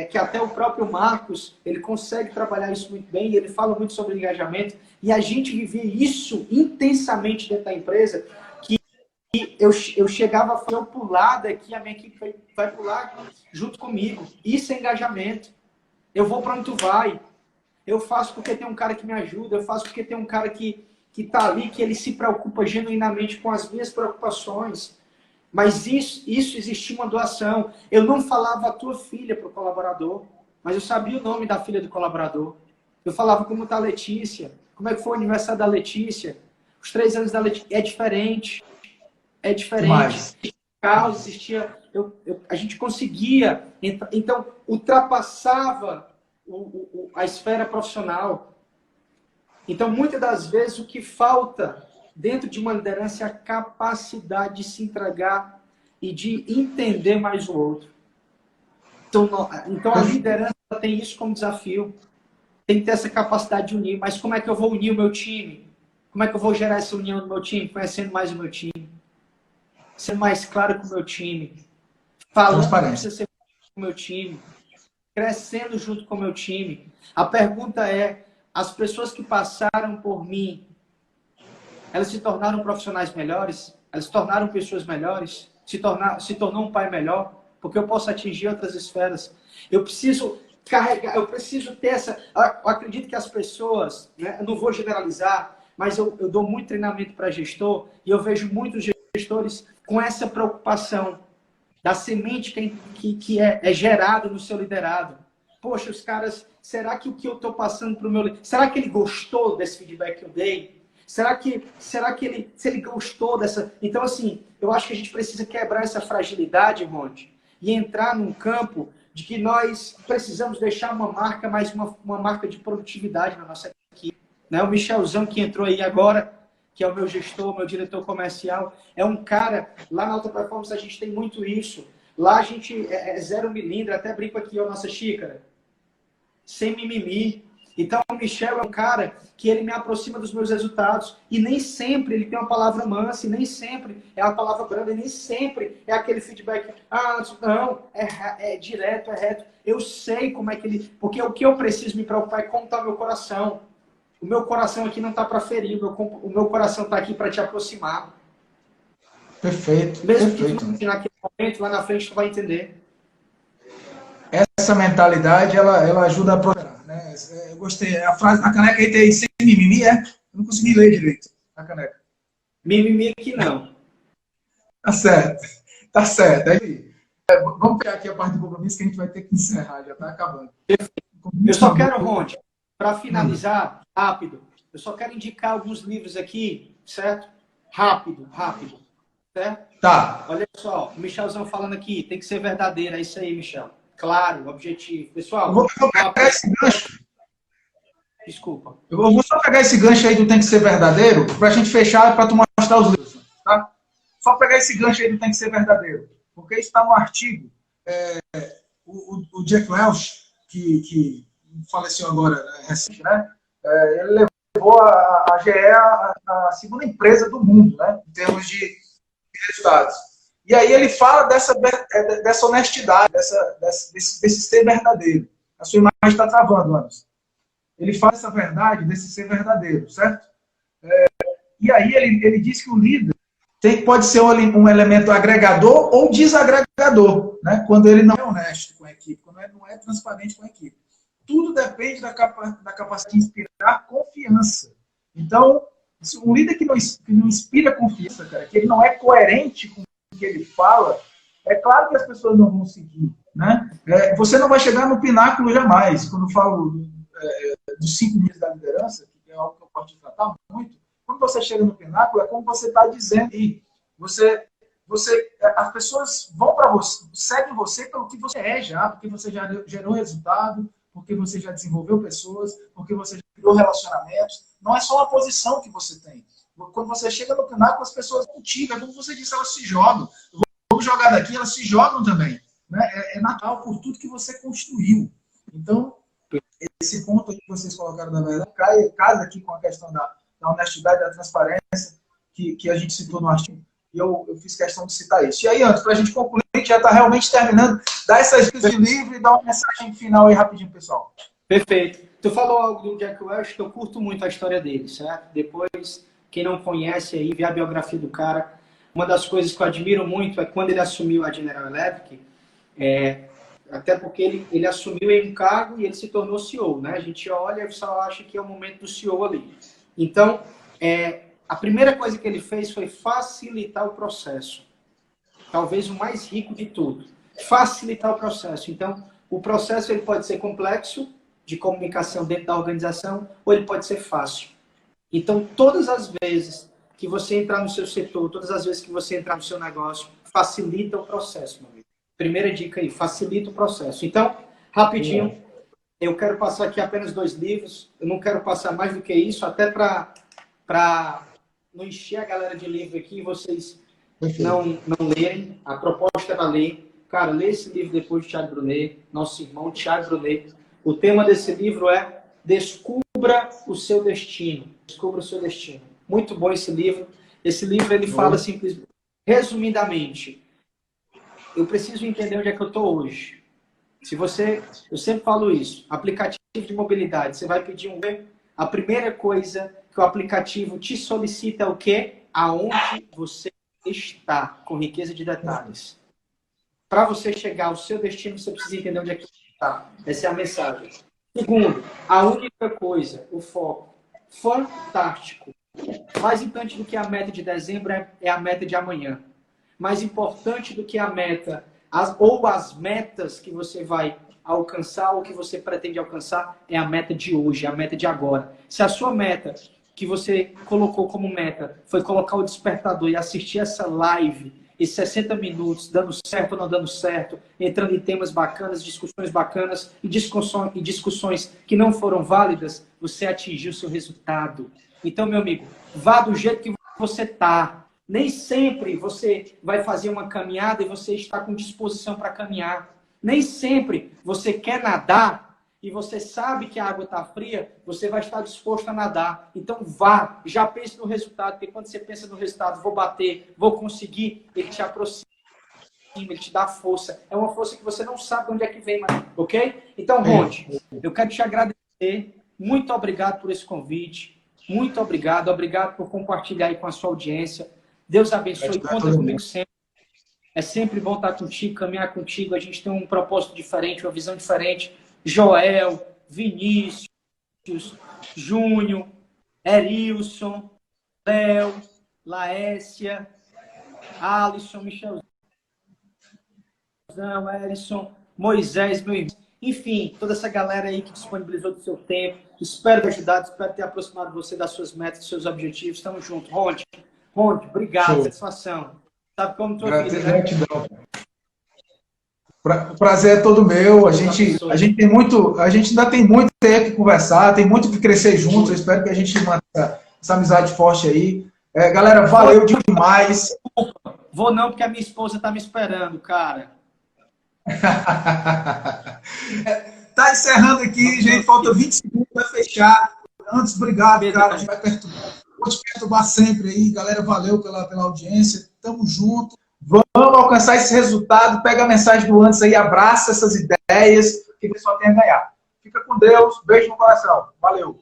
que até o próprio Marcos, ele consegue trabalhar isso muito bem, ele fala muito sobre engajamento, e a gente vivia isso intensamente dentro da empresa, que eu chegava a falar, eu pular daqui, a minha equipe vai pular junto comigo. Isso é engajamento. Eu vou para onde tu vai. Eu faço porque tem um cara que me ajuda, eu faço porque tem um cara que está ali, que ele se preocupa genuinamente com as minhas preocupações. Mas isso existia uma doação. Eu não falava a tua filha para o colaborador, mas eu sabia o nome da filha do colaborador. Eu falava como está a Letícia, como é que foi o aniversário da Letícia, os 3 anos da Letícia. É diferente. É diferente. Caos existia. A gente conseguia. Então, ultrapassava a esfera profissional. Então, muitas das vezes, o que falta dentro de uma liderança é a capacidade de se entregar e de entender mais o outro. Então a liderança tem isso como desafio. Tem que ter essa capacidade de unir. Mas como é que eu vou unir o meu time? Como é que eu vou gerar essa união do meu time? Conhecendo mais o meu time. Sendo mais claro com o meu time. Falando que precisa ser com o meu time. Crescendo junto com o meu time. A pergunta é, as pessoas que passaram por mim, elas se tornaram profissionais melhores? Elas se tornaram pessoas melhores? Se tornou um pai melhor? Porque eu posso atingir outras esferas. Eu preciso carregar, eu preciso ter essa... Eu acredito que as pessoas, né, eu não vou generalizar, mas eu dou muito treinamento para gestor e eu vejo muitos gestores com essa preocupação da semente que é gerado no seu liderado. Poxa, os caras, será que o que eu estou passando para o meu... Será que ele gostou desse feedback que eu dei? Será que ele, se ele gostou dessa... Então, assim, eu acho que a gente precisa quebrar essa fragilidade, Ronde, e entrar num campo de que nós precisamos deixar uma marca, mais uma marca de produtividade na nossa equipe. Né? O Michelzão, que entrou aí agora, que é o meu gestor, meu diretor comercial, é um cara... Lá na Alta Performance a gente tem muito isso. Lá a gente é zero milindre, até brinco aqui, ó, nossa xícara. Sem mimimi. Então, o Michel é um cara que ele me aproxima dos meus resultados. E nem sempre ele tem uma palavra mansa, e nem sempre é uma palavra branda, e nem sempre é aquele feedback. Ah, não, é direto, é reto. Eu sei como é que ele... Porque o que eu preciso me preocupar é como está o meu coração. O meu coração aqui não está para ferir, o meu coração está aqui para te aproximar. Perfeito. Mesmo perfeito. que naquele momento, lá na frente, tu vai entender. Essa mentalidade, ela ajuda a prosperar, né? Eu gostei. A frase na caneca aí tem sem mimimi, é? Eu não consegui ler direito na caneca. Mimimi aqui não. Tá certo. Tá certo. Aí, vamos pegar aqui a parte do compromisso que a gente vai ter que encerrar, já está acabando. Eu só quero, Ronde, para finalizar, rápido, eu só quero indicar alguns livros aqui, certo? Rápido, certo? Tá. Olha só, o Michelzão falando aqui, tem que ser verdadeiro, é isso aí, Michel. Claro, objetivo. Pessoal, eu vou pegar esse gancho. Desculpa. Eu vou só pegar esse gancho aí do tem que ser verdadeiro, para a gente fechar, para tu mostrar os livros, tá? Só pegar esse gancho aí do tem que ser verdadeiro, porque isso está no artigo. O Jack Welch, que faleceu agora, recente, né? Ele levou a GE a segunda empresa do mundo, né? Em termos de resultados. E aí ele fala dessa honestidade, desse ser verdadeiro. A sua imagem está travando, Anderson. Ele fala essa verdade, desse ser verdadeiro, certo? E aí ele diz que o líder pode ser um elemento agregador ou desagregador, né? Quando ele não é honesto com a equipe, quando ele não é transparente com a equipe. Tudo depende da capacidade de inspirar confiança. Então, Um líder que não inspira confiança, cara, que ele não é coerente com o que ele fala, é claro que as pessoas não vão seguir, né? Você não vai chegar no pináculo jamais. Quando eu falo dos 5 níveis da liderança, que é algo que eu posso te tratar muito, quando você chega no pináculo, é como você está dizendo aí. As pessoas vão para você, seguem você pelo que você é já, porque você já gerou resultado, porque você já desenvolveu pessoas, porque você já criou relacionamentos. Não é só uma posição que você tem. Quando você chega no pináculo, as pessoas contigo, como você disse, elas se jogam. Vamos jogar daqui, elas se jogam também. Né? É natural por tudo que você construiu. Então, esse ponto que vocês colocaram da verdade casa aqui com a questão da honestidade, da transparência, que a gente citou no artigo. E eu fiz questão de citar isso. E aí, antes, para a gente concluir, a gente já está realmente terminando, dá essas dicas de livro e dá uma mensagem final aí rapidinho, pessoal. Perfeito. Tu falou algo do Jack Welch, que eu curto muito a história dele, certo? Depois, quem não conhece aí, vê a biografia do cara. Uma das coisas que eu admiro muito é quando ele assumiu a General Electric, até porque ele assumiu em um cargo e ele se tornou CEO, né? A gente olha e só acha que é o momento do CEO ali. Então, a primeira coisa que ele fez foi facilitar o processo. Talvez o mais rico de tudo. Facilitar o processo. Então, o processo ele pode ser complexo, de comunicação dentro da organização, ou ele pode ser fácil. Então, todas as vezes que você entrar no seu setor, todas as vezes que você entrar no seu negócio, facilita o processo, meu amigo. Primeira dica aí, facilita o processo. Então, rapidinho, eu quero passar aqui apenas 2 livros. Eu não quero passar mais do que isso, até para não encher a galera de livro aqui e vocês não lerem. A proposta era ler. Cara, lê esse livro depois de Thiago Brunet, nosso irmão Thiago Brunet. O tema desse livro é Descubra o seu destino. Descubra o seu destino. Muito bom esse livro. Esse livro ele fala simplesmente, resumidamente, eu preciso entender onde é que eu estou hoje. Eu sempre falo isso, aplicativo de mobilidade, você vai pedir um Uber, a primeira coisa que o aplicativo te solicita é o quê? Aonde você está, com riqueza de detalhes. Para você chegar ao seu destino, você precisa entender onde é que você está. Essa é a mensagem. Segundo, a única coisa, o foco. Fantástico. Mais importante do que a meta de dezembro é a meta de amanhã. Mais importante do que a meta, ou as metas que você vai alcançar, ou que você pretende alcançar, é a meta de hoje, a meta de agora. Se a sua meta, que você colocou como meta, foi colocar o despertador e assistir essa live, e 60 minutos, dando certo ou não dando certo, entrando em temas bacanas, discussões bacanas, e discussões que não foram válidas, você atingiu o seu resultado. Então, meu amigo, vá do jeito que você está. Nem sempre você vai fazer uma caminhada e você está com disposição para caminhar. Nem sempre você quer nadar e você sabe que a água está fria, você vai estar disposto a nadar. Então vá, já pense no resultado, porque quando você pensa no resultado, vou bater, vou conseguir, ele te aproxima, ele te dá força. É uma força que você não sabe de onde é que vem, mas, ok? Então, Ronde, eu quero te agradecer. Muito obrigado por esse convite. Muito obrigado. Obrigado por compartilhar aí com a sua audiência. Deus abençoe. Conta comigo sempre. É sempre bom estar contigo, caminhar contigo. A gente tem um propósito diferente, uma visão diferente. Joel, Vinícius, Júnior, Erilson, Léo, Laécia, Alisson, Michelzão, Erison, Moisés, meu irmão. Enfim, toda essa galera aí que disponibilizou do seu tempo. Espero ter ajudado, espero ter aproximado você das suas metas, dos seus objetivos. Estamos juntos. Ronde, obrigado, satisfação. Sabe como tua vida, né? Gratidão. O prazer é todo meu. A gente ainda tem muito tempo que conversar, tem muito que crescer juntos. Eu espero que a gente mantenha essa amizade forte aí. Galera, valeu demais. Vou não, porque a minha esposa está me esperando, cara. Tá encerrando aqui, gente. Falta 20 segundos para fechar. Antes, obrigado, cara. A gente vai perturbar sempre aí. Galera, valeu pela audiência. Tamo junto. Vamos alcançar esse resultado. Pega a mensagem do antes aí, abraça essas ideias que você só tem a ganhar. Fica com Deus. Beijo no coração. Valeu.